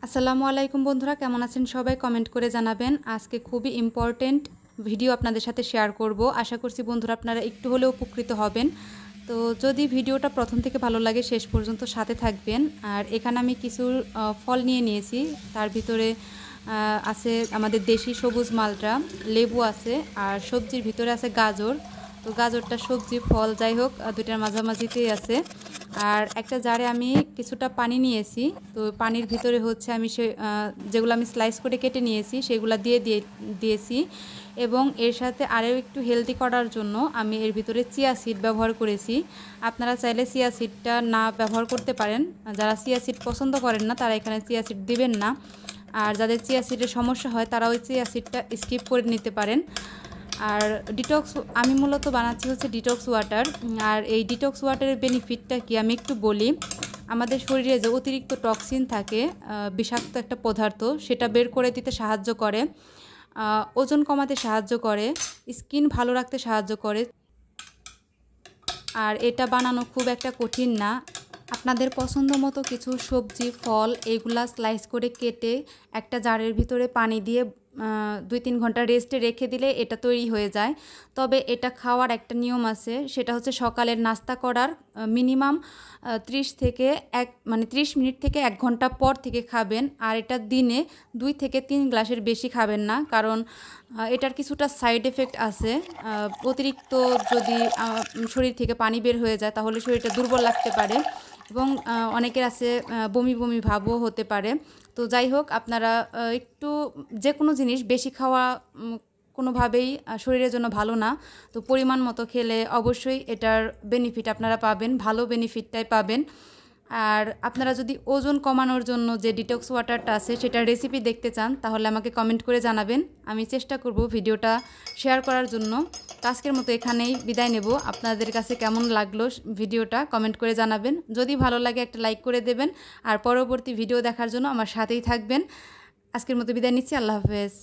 আসসালামু আলাইকুম বন্ধুরা, কেমন আছেন সবাই? কমেন্ট করে জানাবেন। আজকে খুবই ইম্পর্টেন্ট ভিডিও আপনাদের সাথে শেয়ার করব। আশা করছি বন্ধুরা আপনারা একটু হলেও উপকৃত হবেন। তো যদি ভিডিওটা প্রথম থেকে ভালো লাগে শেষ পর্যন্ত সাথে থাকবেন। আর এখানে আমি কিছু ফল নিয়ে নিয়েছি। তার ভিতরে আছে আমাদের দেশি সবুজ মালটা, লেবু আছে, আর সবজির ভিতরে আছে গাজর। তো গাজরটা সবজি ফল যাই হোক দুইটার মাঝামাঝিতেই আছে। আর একটা জারে আমি কিছুটা পানি নিয়েছি। তো পানির ভিতরে হচ্ছে আমি যেগুলো আমি স্লাইস করে কেটে নিয়েছি সেগুলো দিয়েছি। এবং এর সাথে আরও একটু হেলদি করার জন্য আমি এর ভিতরে চিয়া সিড ব্যবহার করেছি। আপনারা চাইলে চিয়া সিডটা না ব্যবহার করতে পারেন। যারা চিয়া সিড পছন্দ করেন না তারা এখানে চিয়া সিড দিবেন না। আর যাদের চিয়া সিডের সমস্যা হয় তারা ওই চিয়া সিডটা স্কিপ করে নিতে পারেন। আর ডিটক্স আমি মূলত বানাচ্ছি হচ্ছে ডিটক্স ওয়াটার। আর এই ডিটক্স ওয়াটারের বেনিফিটটা কি আমি একটু বলি। আমাদের শরীরে যে অতিরিক্ত টক্সিন থাকে, বিষাক্ত একটা পদার্থ, সেটা বের করে দিতে সাহায্য করে, ওজন কমাতে সাহায্য করে, স্কিন ভালো রাখতে সাহায্য করে। আর এটা বানানো খুব একটা কঠিন না। আপনাদের পছন্দ মতো কিছু সবজি ফল এগুলা স্লাইস করে কেটে একটা জারের ভিতরে পানি দিয়ে 2-3 ঘন্টা রেস্টে রেখে দিলে এটা তৈরি হয়ে যায়। তবে এটা খাওয়ার একটা নিয়ম আছে, সেটা হচ্ছে সকালের নাস্তা করার মিনিমাম 30 মিনিট থেকে 1 ঘন্টা পর থেকে খাবেন। আর এটা দিনে 2 থেকে 3 গ্লাসের বেশি খাবেন না, কারণ এটার কিছুটা সাইড এফেক্ট আছে। অতিরিক্ত যদি শরীর থেকে পানি বের হয়ে যায় তাহলে শরীরটা দুর্বল লাগতে পারে এবং অনেকের আছে বমি বমি ভাবও হতে পারে। তো যাই হোক, আপনারা একটু যে কোনো জিনিস বেশি খাওয়া কোনোভাবেই শরীরের জন্য ভালো না। তো পরিমাণ মতো খেলে অবশ্যই এটার বেনিফিট আপনারা পাবেন, ভালো বেনিফিটটাই পাবেন। আর আপনারা যদি ওজন কমানোর জন্য যে ডিটক্স ওয়াটারটা আছে সেটার রেসিপি দেখতে চান তাহলে আমাকে কমেন্ট করে জানাবেন। আমি চেষ্টা করব ভিডিওটা শেয়ার করার জন্য। আজকের মতো এখানেই বিদায় নেব। আপনাদের কাছে কেমন লাগলো ভিডিওটা কমেন্ট করে জানাবেন। যদি ভালো লাগে একটা লাইক করে দেবেন। আর পরবর্তী ভিডিও দেখার জন্য আমার সাথেই থাকবেন। আজকের মতো বিদায় নিচ্ছি। আল্লাহ হাফেজ।